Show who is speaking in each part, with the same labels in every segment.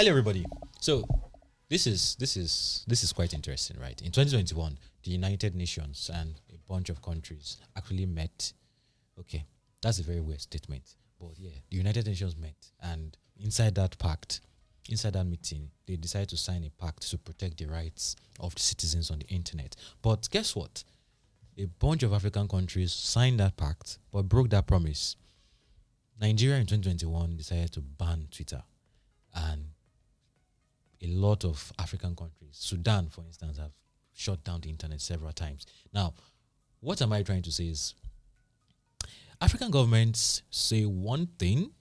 Speaker 1: Hello, everybody. So this is quite interesting, right? In 2021, the United Nations and a bunch of countries actually met. Okay, that's a very weird statement, but yeah, the United Nations met, and inside that meeting, they decided to sign a pact to protect the rights of the citizens on the internet. But guess what? A bunch of African countries signed that pact, but broke that promise. Nigeria in 2021 decided to ban Twitter, and a lot of African countries, Sudan, for instance, have shut down the internet several times. Now, what am I trying to say is African governments say one thing,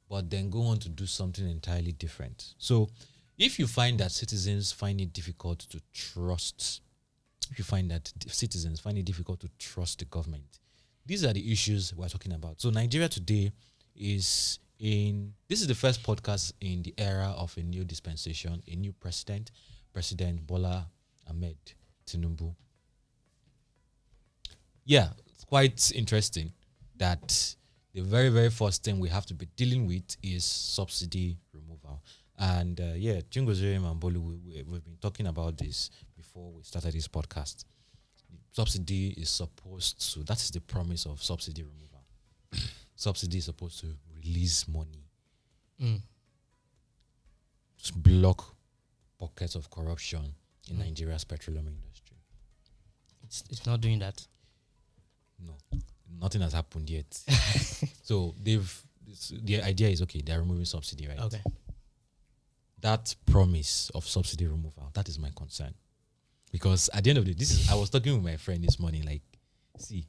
Speaker 1: but then go on to do something entirely different. So if you find that citizens find it difficult to trust, the government, these are the issues we're talking about. So Nigeria today this is the first podcast in the era of a new dispensation, a new President Bola Ahmed Tinubu. Yeah, it's quite interesting that the very, very first thing we have to be dealing with is subsidy removal. And Ogheneruemu and Bolu, we've been talking about this before we started this podcast. Subsidy is supposed to, that is the promise of subsidy removal. Subsidy is supposed to release money, to block pockets of corruption in Nigeria's petroleum industry.
Speaker 2: It's not doing that.
Speaker 1: No, nothing has happened yet. So the idea is, okay, they're removing subsidy, right?
Speaker 2: Okay.
Speaker 1: That promise of subsidy removal, that is my concern. Because at the end of the day, I was talking with my friend this morning, like, see,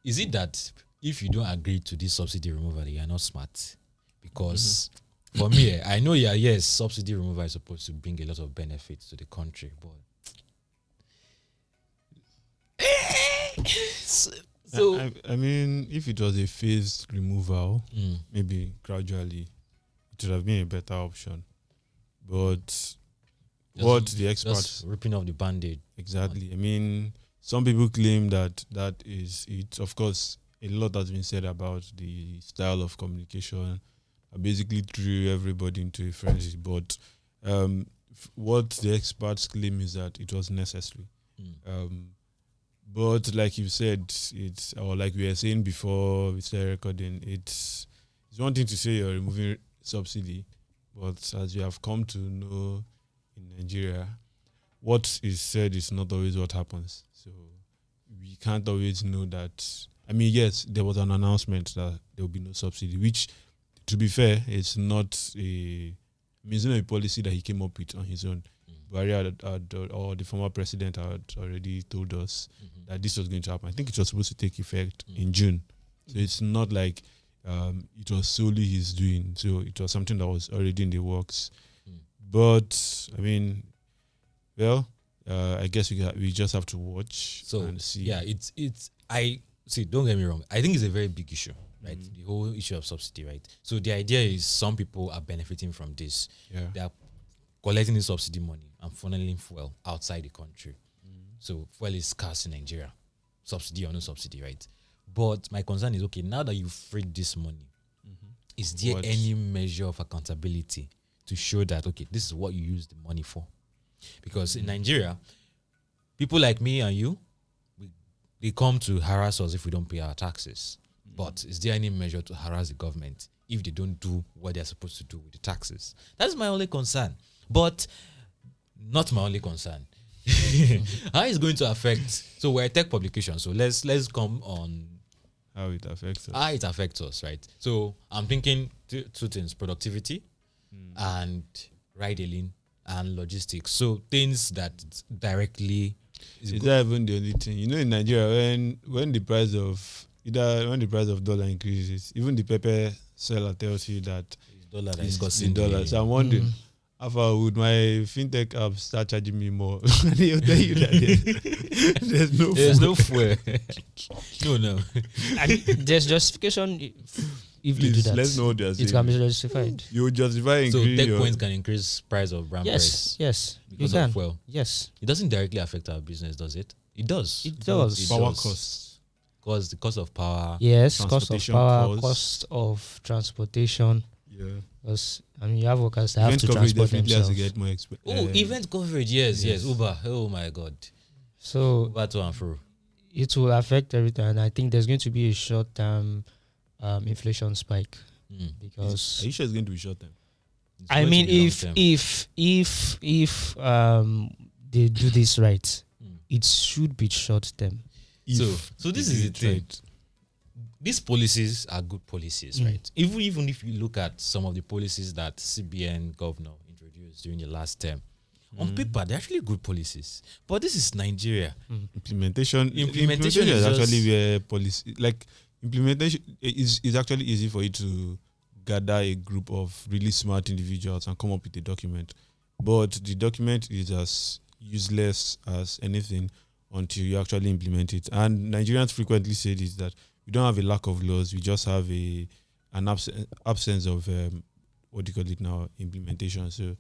Speaker 1: is it that if you don't agree to this subsidy removal, you are not smart? Because for me, I know, yes, subsidy removal is supposed to bring a lot of benefits to the country, but
Speaker 3: so I mean, if it was a phased removal, maybe gradually, it would have been a better option. But what the experts
Speaker 1: just ripping off the band-aid.
Speaker 3: Exactly. I mean, some people claim that is it. Of course, a lot has been said about the style of communication. I basically threw everybody into a frenzy. But what the experts claim is that it was necessary. But like you said, or like we were saying before we started recording, it's one thing to say you're removing subsidy, but as you have come to know in Nigeria, what is said is not always what happens. So we can't always know that. I mean, yes, there was an announcement that there will be no subsidy, which, to be fair, it's not a policy that he came up with on his own. Buhari or the former president had already told us that this was going to happen. I think it was supposed to take effect in June. So it's not like it was solely his doing. So it was something that was already in the works. But, I mean, well, I guess we just have to watch and see.
Speaker 1: Yeah, don't get me wrong. I think it's a very big issue, right? The whole issue of subsidy, right? So the idea is some people are benefiting from this.
Speaker 3: Yeah.
Speaker 1: They are collecting the subsidy money and funneling fuel outside the country. So fuel is scarce in Nigeria, subsidy or no subsidy, right? But my concern is, okay, now that you've freed this money, is there any measure of accountability to show that, okay, this is what you use the money for? Because in Nigeria, people like me and you, they come to harass us if we don't pay our taxes. But is there any measure to harass the government if they don't do what they're supposed to do with the taxes? That's my only concern. But not my only concern. How is going to affect? So we're a tech publication. So let's come on
Speaker 3: how it affects us.
Speaker 1: How it affects us, right? So I'm thinking two things: productivity and ride-hailing and logistics. So things that directly
Speaker 3: is that even the only thing? You know, in Nigeria, when the price of dollar increases, even the pepper seller tells you that
Speaker 1: it's costing
Speaker 3: dollars. So I'm wondering, how far would my fintech app start charging me more? They'll tell you that there's no fuel.
Speaker 1: No.
Speaker 2: And there's justification if you do that.
Speaker 3: Let's know what they're saying.
Speaker 2: It can be justified.
Speaker 3: You justify
Speaker 1: so Techpoint can increase price of brand price.
Speaker 2: Yes,
Speaker 1: because
Speaker 2: you can.
Speaker 1: of fuel.
Speaker 2: Yes.
Speaker 1: It doesn't directly affect our business, does it? It does.
Speaker 2: It does.
Speaker 3: Power costs.
Speaker 1: Because the cost of power.
Speaker 2: Yes, cost of power, cost of transportation.
Speaker 3: Yeah.
Speaker 2: Because I mean, you have workers that have
Speaker 3: Event
Speaker 2: to
Speaker 3: coverage
Speaker 2: transport
Speaker 3: definitely has to
Speaker 2: themselves.
Speaker 3: get more
Speaker 1: Event coverage, yes,
Speaker 3: yes.
Speaker 1: Uber. Oh my God.
Speaker 2: So
Speaker 1: Uber to and fro.
Speaker 2: it will affect everything, and I think there's going to be a short-term inflation spike
Speaker 1: Mm.
Speaker 3: Are
Speaker 2: because
Speaker 3: you sure it's going to be short term?
Speaker 1: It's
Speaker 2: I
Speaker 1: going to
Speaker 2: mean,
Speaker 1: be
Speaker 2: if
Speaker 1: long-term.
Speaker 2: if they do this right,
Speaker 1: Mm.
Speaker 2: it should be short-term.
Speaker 1: So this is the thing. These policies are good policies, right? Even if you look at some of the policies that CBN governor introduced during the last term, on paper they're actually good policies. But this is Nigeria.
Speaker 3: Implementation
Speaker 1: Implementation
Speaker 3: is
Speaker 1: is
Speaker 3: actually
Speaker 1: just-
Speaker 3: where policy, like implementation is actually easy for you to gather a group of really smart individuals and come up with a document, but the document is as useless as anything until you actually implement it. And Nigerians frequently say this, that we don't have a lack of laws, we just have an absence of what do you call it now, implementation. So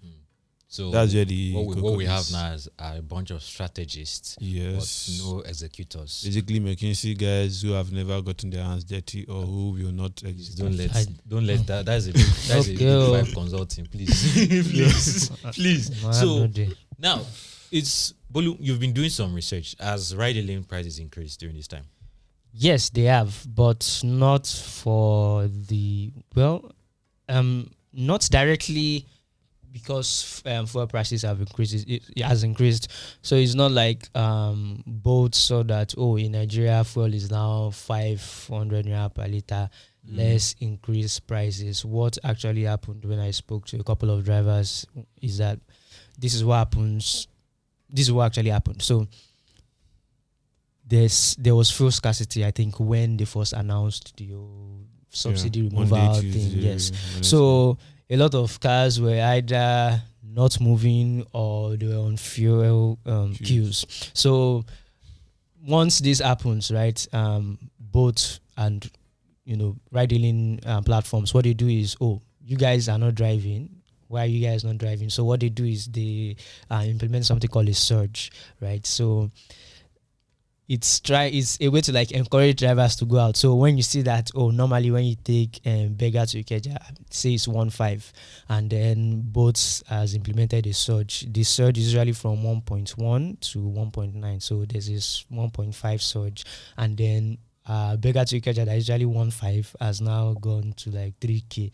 Speaker 1: So
Speaker 3: that's where the
Speaker 1: what we
Speaker 3: cocoa
Speaker 1: have
Speaker 3: is.
Speaker 1: now is a bunch of strategists,
Speaker 3: Yes.
Speaker 1: but no executors.
Speaker 3: Basically, McKinsey guys who have never gotten their hands dirty or who will not
Speaker 1: Please
Speaker 3: execute.
Speaker 1: don't let that. That's a big
Speaker 2: Okay.
Speaker 1: five consulting, please, please.
Speaker 2: Man,
Speaker 1: So
Speaker 2: no day.
Speaker 1: now it's Bolu. You've been doing some research. Has ride-hailing prices increased during this time?
Speaker 2: Yes, they have, but not for the not directly because fuel prices have increased. It has increased, so it's not like both saw that in Nigeria fuel is now 500 naira per liter. Let's increase prices. What actually happened when I spoke to a couple of drivers is that this is what happens. This is what actually happened. So there was fuel scarcity, I think, when they first announced the subsidy removal
Speaker 3: Monday,
Speaker 2: thing.
Speaker 3: Tuesday,
Speaker 2: Yes.
Speaker 3: Wednesday.
Speaker 2: So a lot of cars were either not moving or they were on fuel queues. So once this happens, right, boat and ride-hailing platforms, what they do is, you guys are not driving. Why are you guys not driving? So what they do is they implement something called a surge, right? So it's a way to like encourage drivers to go out. So when you see that, normally when you take Beggar to Ikeja, say it's 1.5, and then boats has implemented a surge. The surge is usually from 1.1 to 1.9. So there's this 1.5 surge, and then Beggar to Ikeja that is usually 1.5 has now gone to like 3K.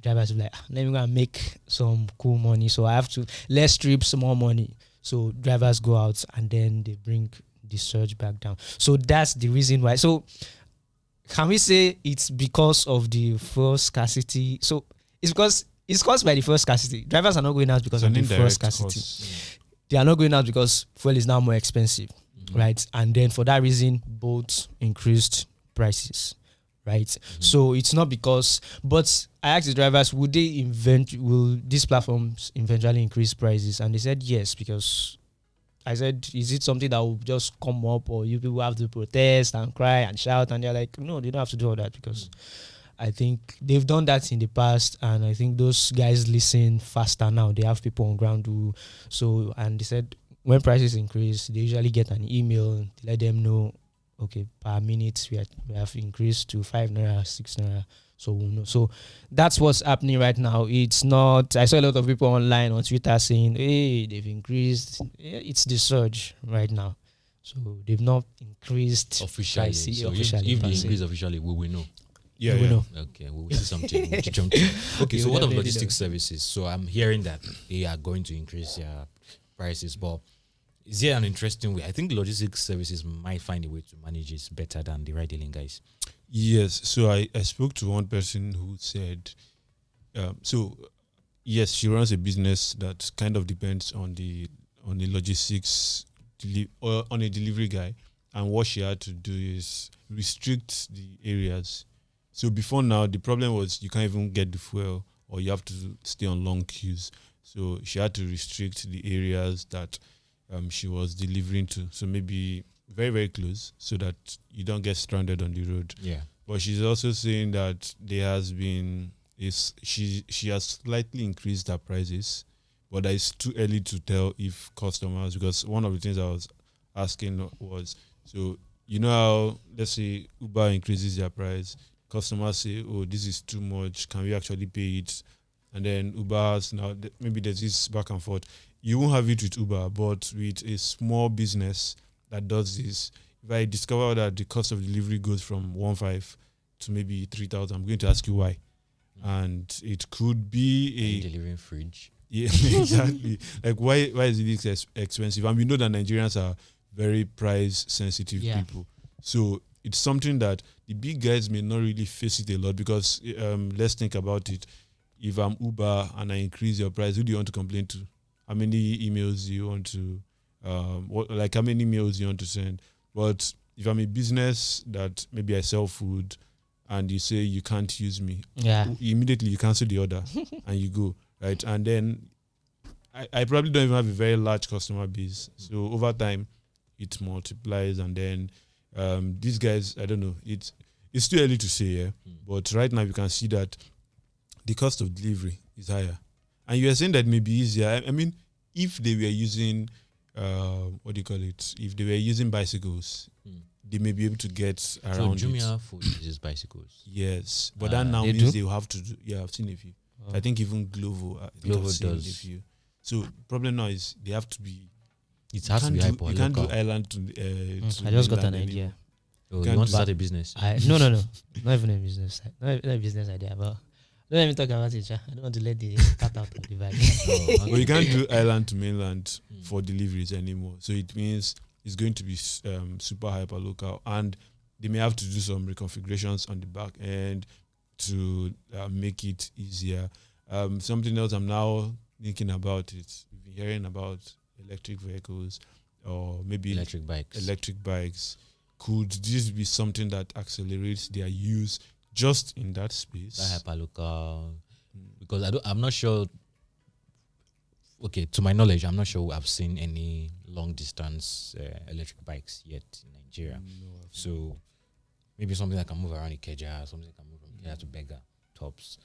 Speaker 2: Drivers will be like, let me go and make some cool money. So I have to less trips, more money. So drivers go out and then they bring the surge back down. So that's the reason why. So can we say it's because of the fuel scarcity? So it's because it's caused by the fuel scarcity. Drivers are not going out because of the fuel scarcity. They are not going out because fuel is now more expensive, right? And then for that reason, both increased prices, right? So it's not because, but I asked the drivers, will these platforms eventually increase prices? And they said yes, because I said, is it something that will just come up, or you people have to protest and cry and shout? And they're like, no, they don't have to do all that, because I think they've done that in the past, and I think those guys listen faster now. They have people on ground and they said when prices increase, they usually get an email to let them know, okay, per minute we have increased to 5 naira, 6 naira. So we'll know. So that's what's happening right now. It's not. I saw a lot of people online on Twitter saying, "Hey, they've increased." It's the surge right now. So they've not increased
Speaker 1: officially.
Speaker 2: prices,
Speaker 1: So
Speaker 2: officially,
Speaker 1: if they
Speaker 2: per se.
Speaker 1: increase officially, we will know.
Speaker 3: Yeah,
Speaker 2: We
Speaker 3: yeah.
Speaker 2: know.
Speaker 1: Okay, we will see something. Okay, so
Speaker 2: You
Speaker 1: what of
Speaker 2: definitely
Speaker 1: logistics services? So I'm hearing that they are going to increase their prices, but is there an interesting way? I think logistics services might find a way to manage it better than the ride-hailing guys.
Speaker 3: Yes, so I spoke to one person who said, yes, she runs a business that kind of depends on the logistics or on a delivery guy, and what she had to do is restrict the areas. So before now, the problem was you can't even get the fuel, or you have to stay on long queues. So she had to restrict the areas that she was delivering to. So maybe very, very close, so that you don't get stranded on the road.
Speaker 1: Yeah.
Speaker 3: But she's also saying that there has been she has slightly increased her prices, but it's too early to tell if customers, because one of the things I was asking was, so how, let's say Uber increases their price, customers say, oh, this is too much, can we actually pay it? and then Uber has now maybe there's this back and forth. You won't have it with Uber, but with a small business that does this, if I discover that the cost of delivery goes from 1.5 to maybe 3,000, I'm going to ask you why. And it could be
Speaker 1: delivering fridge.
Speaker 3: Yeah, exactly. Like why is it this expensive? And we know that Nigerians are very price sensitive people. So it's something that the big guys may not really face it a lot because let's think about it. If I'm Uber and I increase your price, who do you want to complain to? How many emails do you want to how many emails do you want to send? But if I'm a business that maybe I sell food and you say you can't use me, immediately you cancel the order and you go, right? And then I probably don't even have a very large customer base. So over time, it multiplies, and then these guys, I don't know, it's too early to say, but right now you can see that the cost of delivery is higher. And you are saying that may be easier. I mean, if they were using, if they were using bicycles, they may be able to get around
Speaker 1: so Jumia food uses bicycles.
Speaker 3: Yes, but that now means they will have to do. Yeah, I've seen a few. I think even Glovo
Speaker 1: does.
Speaker 3: A few. So problem now is they have to be.
Speaker 1: It has to be hyper.
Speaker 3: You can't do island to.
Speaker 2: I just got an idea.
Speaker 1: Oh, you want to start a business?
Speaker 2: No, not even a business. Not a business idea, but don't even talk about it. I don't want to let the cat out of the bag.
Speaker 3: But you can't do island to mainland for deliveries anymore. So it means it's going to be super hyper local, and they may have to do some reconfigurations on the back end to make it easier. Something else I'm now thinking about is we've been hearing about electric vehicles or maybe
Speaker 1: electric bikes.
Speaker 3: Could this be something that accelerates their use just in that space?
Speaker 1: That hyperlocal, because I'm not sure. Okay, to my knowledge, I'm not sure I've seen any long distance electric bikes yet in Nigeria.
Speaker 3: No,
Speaker 1: so maybe something that can move around Ikeja, something that can move from Ikeja to Bega tops.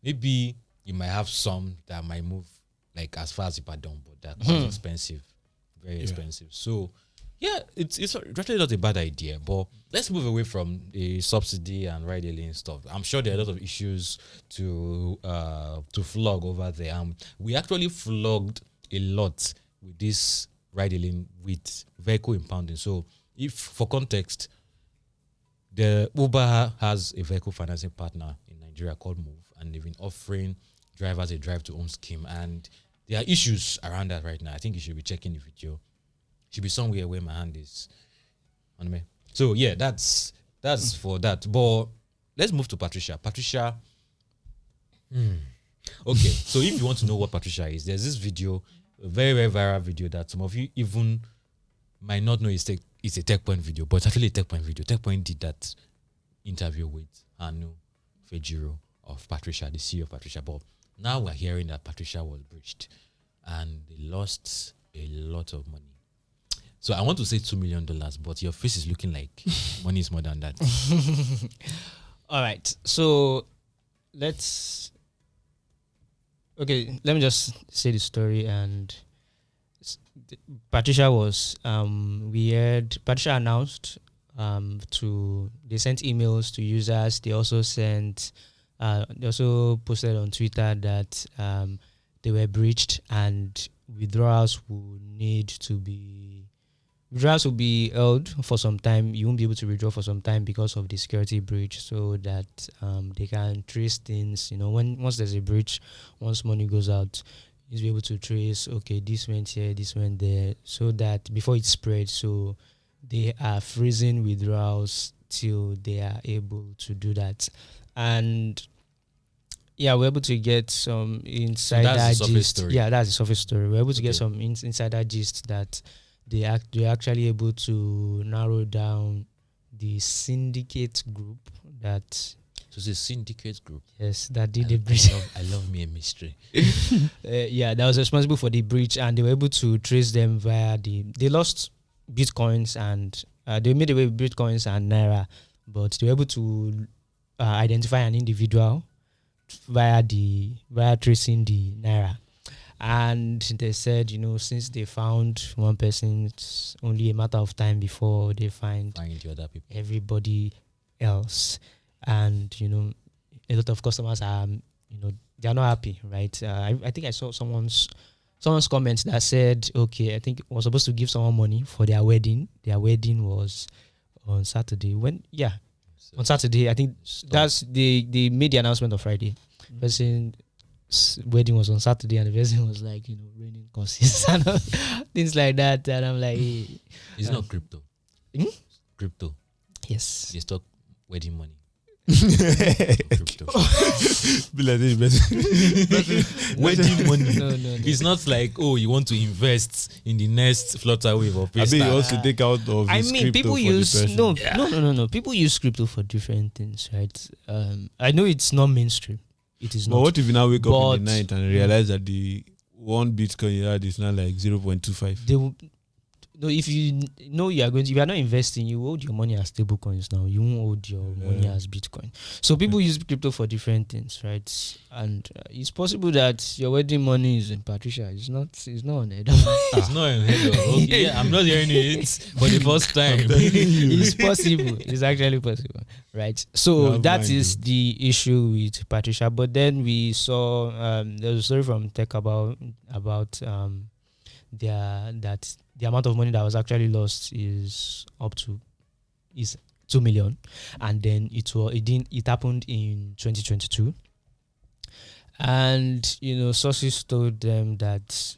Speaker 1: Maybe you might have some that might move like as far as Ibadan, but they're quite expensive, very expensive. So yeah, it's actually not a bad idea, but let's move away from the subsidy and ride-hailing stuff. I'm sure there are a lot of issues to flog over there. We actually flogged a lot with this ride-hailing with vehicle impounding. So if, for context, the Uber has a vehicle financing partner in Nigeria called Moove, and they've been offering drivers a drive-to-own scheme, and there are issues around that right now. I think you should be checking the video. Should be somewhere where my hand is on me. So yeah, that's for that. But let's move to Patricia. Patricia. Okay, so if you want to know what Patricia is, there's this video, a very, very viral video that some of you even might not know it's a Techpoint video, but it's actually a Techpoint video. Techpoint did that interview with Anu Fejiro of Patricia, the CEO of Patricia. But now we're hearing that Patricia was breached and they lost a lot of money. So I want to say $2 million, but your face is looking like money is more than that.
Speaker 2: All right. So let me just say the story. And Patricia was, Patricia announced they sent emails to users. They also posted on Twitter that they were breached and withdrawals will be held for some time. You won't be able to withdraw for some time because of the security breach, so that they can trace things. Once there's a breach, once money goes out, you'll be able to trace, okay, this went here, this went there, so that before it spreads, so they are freezing withdrawals till they are able to do that. And yeah, we're able to get some insider gist. Yeah, that's the surface story. We're able to get some insider gist that they're actually able to narrow down the syndicate group that.
Speaker 1: So it's a syndicate group.
Speaker 2: Yes, that did the breach.
Speaker 1: I love me a mystery.
Speaker 2: That was responsible for the breach, and they were able to trace them via they lost bitcoins and they made away with bitcoins and naira, but they were able to identify an individual via tracing the naira. And they said, since they found one person, it's only a matter of time before they find
Speaker 1: the other people,
Speaker 2: everybody else. And, a lot of customers are, they are not happy, right? I think I saw someone's comment that said, okay, I think it was supposed to give someone money for their wedding. Their wedding was on Saturday. On Saturday. I think they made the announcement on Friday. Person's wedding was on Saturday, and the person was like, raining courses and things like that. And I'm like, hey,
Speaker 1: it's not crypto. Crypto.
Speaker 2: Yes.
Speaker 1: They stock wedding money.
Speaker 3: Crypto.
Speaker 1: Wedding money.
Speaker 2: No.
Speaker 1: It's not like, you want to invest in the next flutter wave of
Speaker 3: I
Speaker 1: Paystar.
Speaker 3: mean, you also take out of his crypto
Speaker 2: people
Speaker 3: for
Speaker 2: use
Speaker 3: depression.
Speaker 2: no. People use crypto for different things, right? I know it's not mainstream. It is
Speaker 3: But
Speaker 2: not.
Speaker 3: what if you now wake up in the
Speaker 2: But-
Speaker 3: night and realize that the one Bitcoin you had is now like 0.25?
Speaker 2: They will, no, if you know you are not investing, you hold your money as stable coins now. You won't hold your money as Bitcoin. So people use crypto for different things, right? And it's possible that your wedding money is in Patricia. It's not on it.
Speaker 1: It's not in head. Okay, yeah, I'm not hearing it for the first time.
Speaker 2: It's possible. It's actually possible, right? So
Speaker 3: Never
Speaker 2: that
Speaker 3: mind
Speaker 2: is the issue with Patricia. But then we saw there was a story from Tech about the amount of money that was actually lost is 2 million, and then it happened in 2022, and sources told them that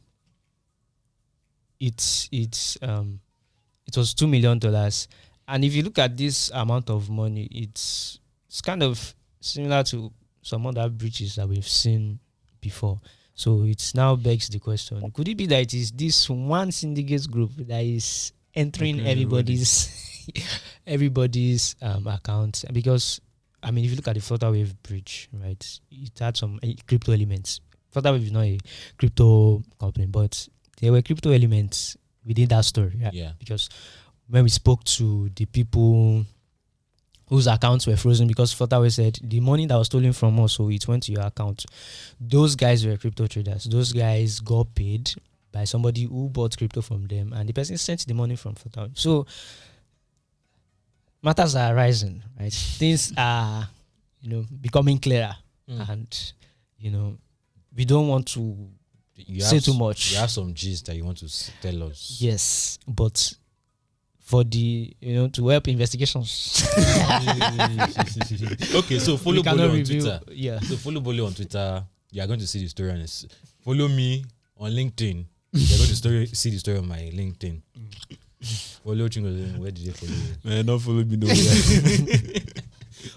Speaker 2: it was $2 million, and if you look at this amount of money, it's kind of similar to some other breaches that we've seen before. So it now begs the question: could it be that it is this one syndicate group that is entering everybody's accounts? Because if you look at the Flutterwave bridge, right, it had some crypto elements. Flutterwave is not a crypto company, but there were crypto elements within that story.
Speaker 1: Yeah.
Speaker 2: Because when we spoke to the people whose accounts were frozen because Flutterwave said the money that was stolen from us, so it went to your account. Those guys were crypto traders. Those guys got paid by somebody who bought crypto from them, and the person sent the money from Flutterwave. So matters are arising, right? Things are, becoming clearer, and we don't want to say too much.
Speaker 1: You have some gist that you want to tell us.
Speaker 2: Yes, but for the to help investigations.
Speaker 1: Okay, so follow Bolo on Twitter.
Speaker 2: Yeah.
Speaker 1: So follow Bolo on Twitter. You are going to see the story on this. Follow me on LinkedIn. You're going to see the story on my LinkedIn. Follow Chingo. Where did they follow you?
Speaker 3: Man, don't follow me nowhere.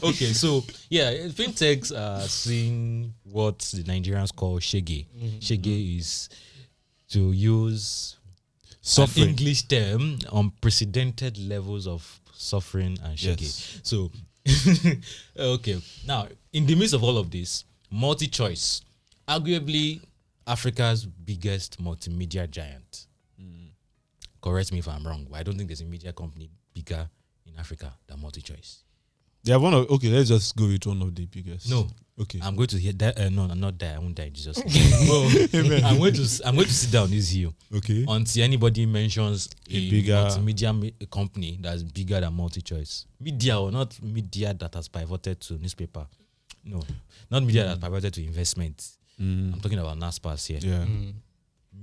Speaker 1: Okay, so fintechs are seeing what the Nigerians call shege. Shege is, to use
Speaker 3: Suffering.
Speaker 1: an English term, unprecedented levels of suffering and shege.
Speaker 3: Yes.
Speaker 1: So, okay, now in the midst of all of this, MultiChoice, arguably Africa's biggest multimedia giant. Correct me if I'm wrong, but I don't think there's a media company bigger in Africa than MultiChoice.
Speaker 3: They have okay, let's just go with one of the biggest.
Speaker 1: No.
Speaker 3: Okay.
Speaker 1: I'm going to hear that. No, I'm not die. I won't die in Jesus' name. Well, I'm going to sit down this hill
Speaker 3: Okay.
Speaker 1: until anybody mentions a
Speaker 3: bigger
Speaker 1: multimedia company that's bigger than MultiChoice. Media, or not media that has pivoted to newspaper. No, not media that has pivoted to investment. I'm talking about NASPAS here.
Speaker 3: Yeah.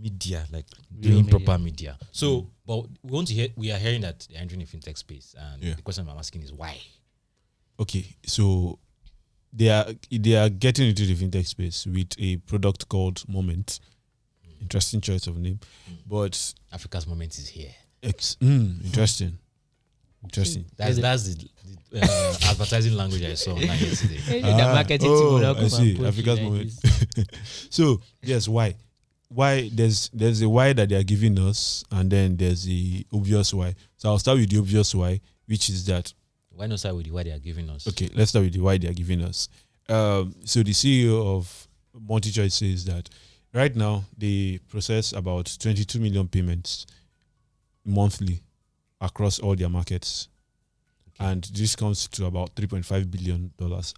Speaker 1: Media, like
Speaker 2: Real
Speaker 1: doing
Speaker 2: media.
Speaker 1: proper media. So, but we are hearing that they're entering the fintech space, and the question I'm asking is why.
Speaker 3: Okay, so they are getting into the fintech space with a product called Moment. Interesting choice of name, but
Speaker 1: Africa's moment is here.
Speaker 3: interesting.
Speaker 1: That's the advertising language I saw online yesterday.
Speaker 2: Marketing team will not
Speaker 3: I
Speaker 2: come
Speaker 3: see.
Speaker 2: and push
Speaker 3: Africa's
Speaker 2: you like
Speaker 3: moment.
Speaker 2: this.
Speaker 3: So yes, why? Why there's a why that they are giving us, and then there's the obvious why. So I'll start with the obvious why, which is that.
Speaker 1: Why not start with the why they are giving us?
Speaker 3: Okay, let's start with the why they are giving us. So the CEO of MultiChoice says that right now they process about 22 million payments monthly across all their markets. Okay. And this comes to about $3.5 billion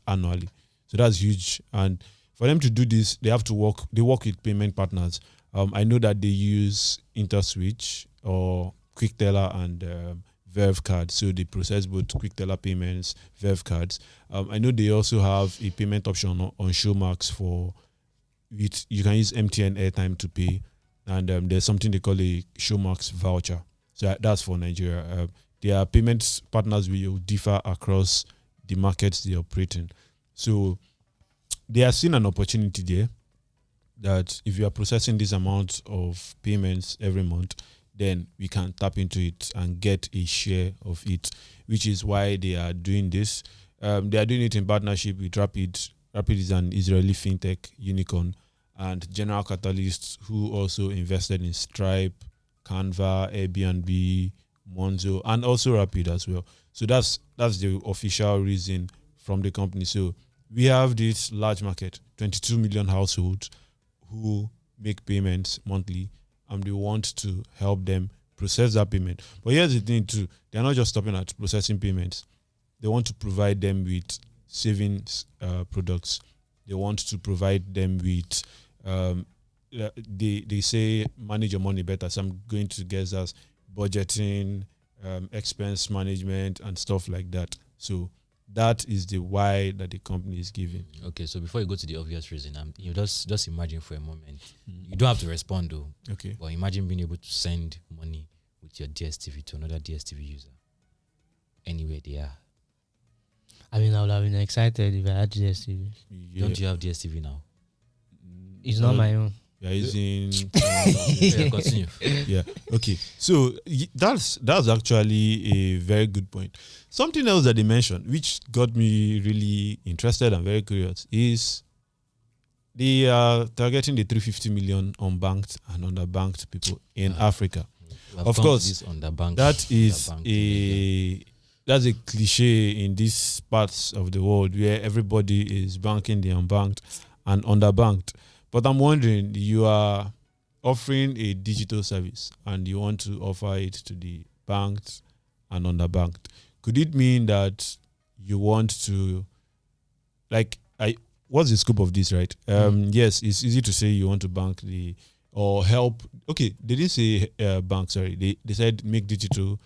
Speaker 3: annually. So that's huge. And for them to do this, they work with payment partners. I know that they use InterSwitch or QuickTeller and Verve cards, so they process both QuickTeller payments, Verve cards. I know they also have a payment option on Showmax for you can use MTN airtime to pay, and there's something they call a Showmax voucher. So that's for Nigeria. Their payment partners will differ across the markets they operate in. So they are seeing an opportunity there that if you are processing this amount of payments every month, then we can tap into it and get a share of it, which is why they are doing this. They are doing it in partnership with Rapid. Rapid is an Israeli fintech unicorn, and General Catalyst, who also invested in Stripe, Canva, Airbnb, Monzo, and also Rapid as well. So that's the official reason from the company. So we have this large market, 22 million households who make payments monthly, and we want to help them process that payment. But here's the thing too, they're not just stopping at processing payments. They want to provide them with savings products. They want to provide them with they say manage your money better. So I'm going to guess as budgeting, expense management, and stuff like that. So that is the why that the company is giving.
Speaker 1: Okay, so before you go to the obvious reason, you just imagine for a moment. You don't have to respond though.
Speaker 3: Okay.
Speaker 1: But imagine being able to send money with your DSTV to another DSTV user anywhere they are.
Speaker 2: I mean, I would have been excited if I had DSTV.
Speaker 3: Yeah.
Speaker 1: Don't you have DSTV now?
Speaker 2: It's not my own.
Speaker 3: You're using
Speaker 1: Yeah, continue.
Speaker 3: yeah. Okay. So that's actually a very good point. Something else that they mentioned, which got me really interested and very curious, is they are targeting the 350 million unbanked and underbanked people in Africa. Of course, that is that's a cliche in these parts of the world where everybody is banking the unbanked and underbanked. But I'm wondering, you are offering a digital service and you want to offer it to the banked and underbanked. Could it mean that you want to, what's the scope of this, right? Yes, it's easy to say you want to bank or help. Okay, they didn't say bank, sorry. They said make digital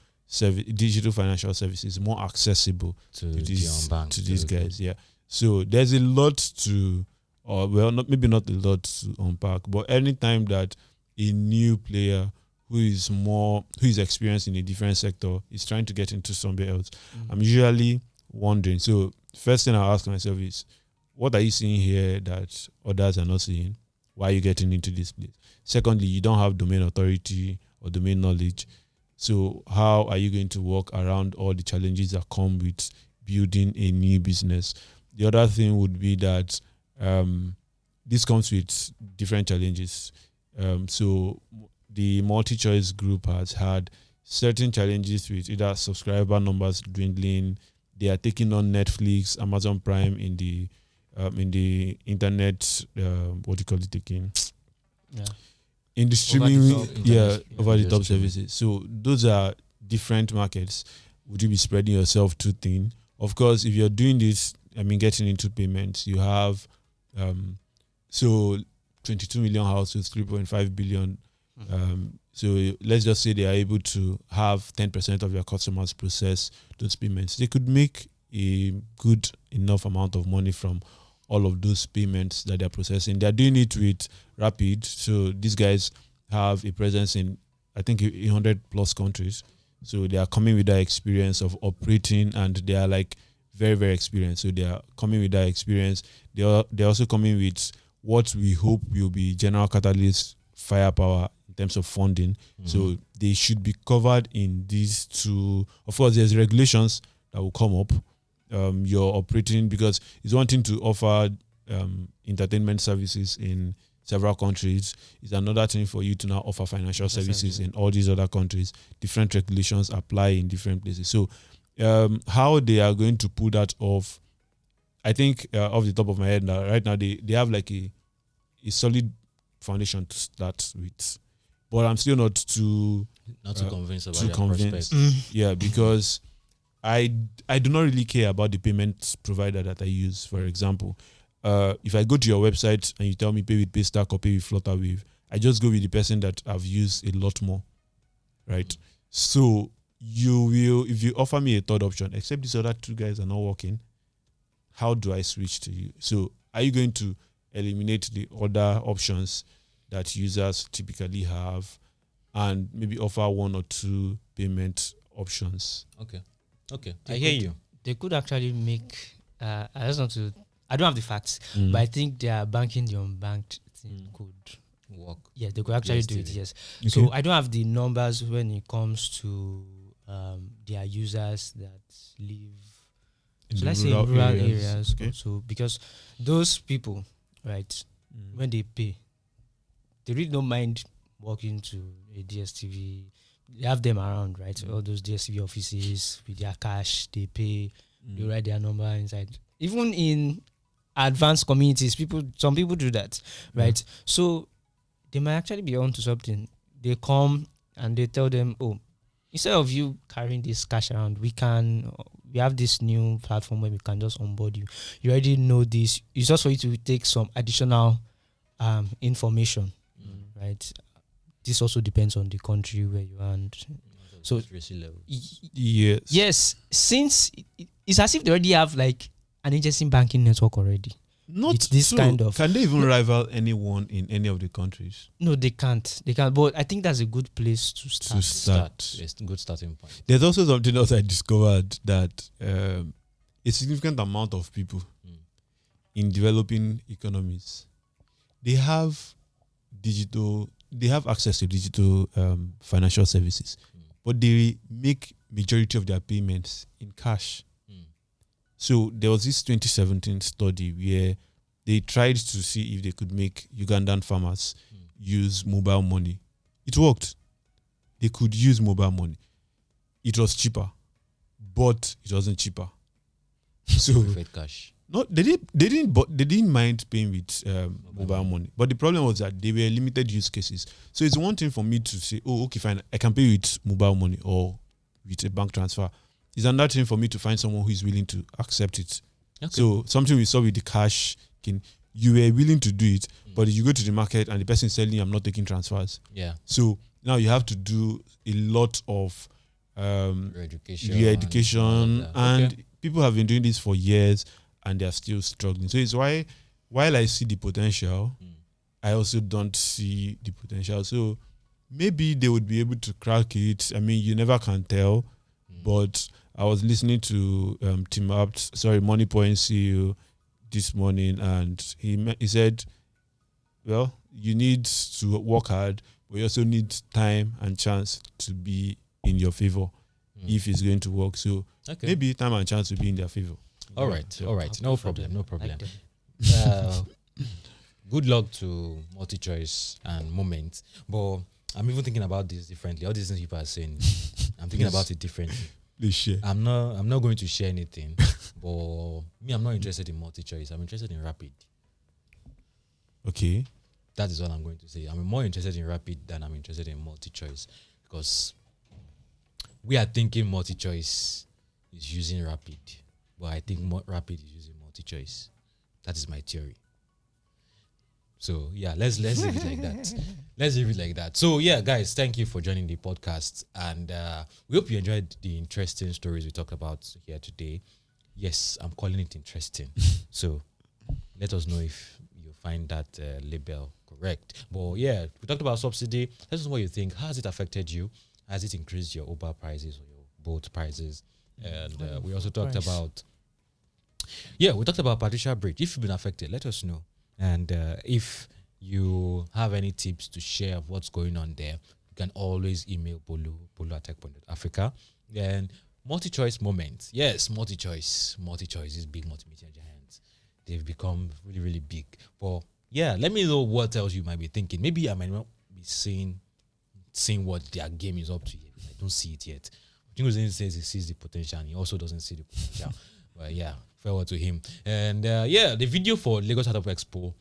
Speaker 3: financial services more accessible to these guys. Yeah. So there's a lot to, maybe not a lot to unpack, but anytime that a new player who is experienced in a different sector is trying to get into somewhere else, I'm usually wondering. So first thing I ask myself is, what are you seeing here that others are not seeing? Why are you getting into this place? Secondly, you don't have domain authority or domain knowledge. So how are you going to work around all the challenges that come with building a new business? The other thing would be that this comes with different challenges. So the MultiChoice Group has had certain challenges with either subscriber numbers dwindling. They are taking on Netflix, Amazon Prime in the internet. What do you call it again?
Speaker 2: Yeah.
Speaker 3: In the streaming, over the top services. So those are different markets. Would you be spreading yourself too thin? Of course, if you're doing this, getting into payments, you have so 22 million households, 3.5 billion. So let's just say they are able to have 10% of your customers process those payments. They could make a good enough amount of money from all of those payments that they're processing. They're doing it with Rapid. So these guys have a presence in, I think, 100 plus countries. So they are coming with that experience of operating, and they are very, very experienced. So they are coming with that experience. They're also coming with what we hope will be General Catalyst firepower in terms of funding. So they should be covered in these two. Of course, there's regulations that will come up. You're operating, because it's one thing to offer entertainment services in several countries. It's another thing for you to now offer financial services in all these other countries. Different regulations apply in different places. So how they are going to pull that off, I think off the top of my head now, right now they have a solid foundation to start with. But I'm still not too
Speaker 1: convinced about their prospects.
Speaker 3: Yeah, because I do not really care about the payment provider that I use. For example, if I go to your website and you tell me pay with Paystack or pay with Flutterwave, I just go with the person that I've used a lot more, right? So you will, if you offer me a third option, except these other two guys are not working, how do I switch to you? So are you going to eliminate the other options that users typically have, and maybe offer one or two payment options.
Speaker 1: Okay. I hear you.
Speaker 2: They could actually make. I just want to. I don't have the facts, but I think their banking the unbanked thing could
Speaker 1: work.
Speaker 2: Yeah, they could actually do it.
Speaker 1: DSTV.
Speaker 2: Yes.
Speaker 3: Okay.
Speaker 2: So I don't have the numbers when it comes to their users that live. So let's say in rural areas.
Speaker 3: Okay.
Speaker 2: So because those people, right, when they pay, they really don't mind walking to a DSTV. They have them around, right? All those DSTV offices with their cash, they pay, they write their number inside. Even in advanced communities, some people do that, right? So they might actually be onto something. They come and they tell them, oh, instead of you carrying this cash around, we have this new platform where we can just onboard you. You already know this. It's just for you to take some additional information, right? This also depends on the country where you are. And so, yes, since it's as if they already have like an agency banking network already.
Speaker 3: Not
Speaker 2: it's this
Speaker 3: so.
Speaker 2: kind of.
Speaker 3: Can they even rival anyone in any of the countries?
Speaker 2: No, they can't. But I think that's a good place to start.
Speaker 1: It's a good starting point.
Speaker 3: There's also something else I discovered, that a significant amount of people in developing economies, they have access to digital financial services, but they make majority of their payments in cash. So there was this 2017 study where they tried to see if they could make Ugandan farmers use mobile money. It worked. They could use mobile money. It was cheaper, but it wasn't cheaper. So
Speaker 1: cash.
Speaker 3: No, they didn't mind paying with mobile money. But the problem was that they were limited use cases. So it's one thing for me to say, oh, okay, fine, I can pay with mobile money or with a bank transfer. It's another thing for me to find someone who is willing to accept it. Okay. So something we saw with the cash, you were willing to do it, but you go to the market and the person is telling you, I'm not taking transfers.
Speaker 1: Yeah.
Speaker 3: So now you have to do a lot of
Speaker 1: re-education
Speaker 3: and people have been doing this for years and they are still struggling. So it's why, while I see the potential, I also don't see the potential. So maybe they would be able to crack it. I mean, you never can tell. But I was listening to MoneyPoint CEO this morning, and he said, well, you need to work hard, but you also need time and chance to be in your favor if it's going to work. So maybe time and chance will be in their favor.
Speaker 1: All right. No problem. Good luck to MultiChoice and Moment. But I'm even thinking about this differently. All these things people are saying, I'm thinking about it differently.
Speaker 3: Please share.
Speaker 1: I'm not going to share anything. But me, I'm not interested in MultiChoice. I'm interested in Rapid.
Speaker 3: Okay.
Speaker 1: That is what I'm going to say. I'm more interested in Rapid than I'm interested in MultiChoice, because we are thinking MultiChoice is using Rapid, but I think Rapid is using MultiChoice. That is my theory. So yeah, let's leave it like that. Let's leave it like that. So yeah, guys, thank you for joining the podcast, and we hope you enjoyed the interesting stories we talked about here today. Yes, I'm calling it interesting. So let us know if you find that label correct. But yeah, we talked about subsidy. Let us know what you think. How has it affected you? Has it increased your Uber prices or your boat prices? And we also talked about Patricia Bridge. If you've been affected, let us know. And if you have any tips to share of what's going on there, you can always email Bolu at Techpoint Africa. And MultiChoice moments. Yes, MultiChoice is big multimedia giants. They've become really, really big. But yeah, let me know what else you might be thinking. Maybe I might not be seeing what their game is up to yet. I don't see it yet. Chingozen says he sees the potential, and he also doesn't see the potential. But yeah, farewell to him. And the video for Lagos Startup Expo,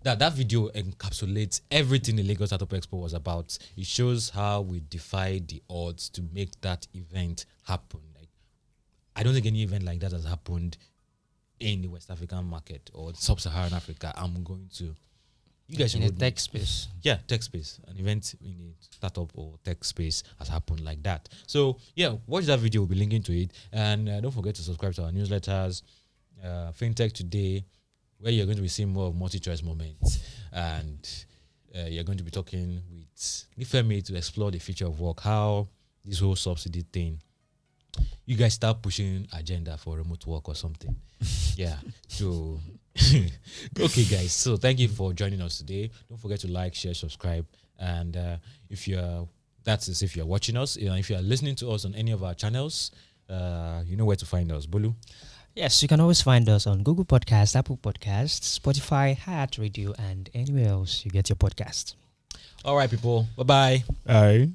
Speaker 1: that video encapsulates everything the Lagos Startup Expo was about. It shows how we defied the odds to make that event happen. Like, I don't think any event like that has happened in the West African market or Sub-Saharan Africa. You guys
Speaker 2: in a tech space.
Speaker 1: Yeah, tech space. An event in the startup or tech space has happened like that. So yeah, watch that video. We'll be linking to it. And don't forget to subscribe to our newsletters. Fintech Today. where you're going to be seeing more of MultiChoice moments, and you're going to be talking with Nifemi to explore the future of work, how this whole subsidy thing, you guys start pushing agenda for remote work or something. Yeah. So, okay, guys. So thank you for joining us today. Don't forget to like, share, subscribe. And if you're watching us, if you are listening to us on any of our channels, you know where to find us. Bolu.
Speaker 2: Yes, you can always find us on Google Podcast, Apple Podcasts, Spotify, Heart Radio, and anywhere else you get your podcast.
Speaker 1: All right, people. Bye-bye.
Speaker 3: All right.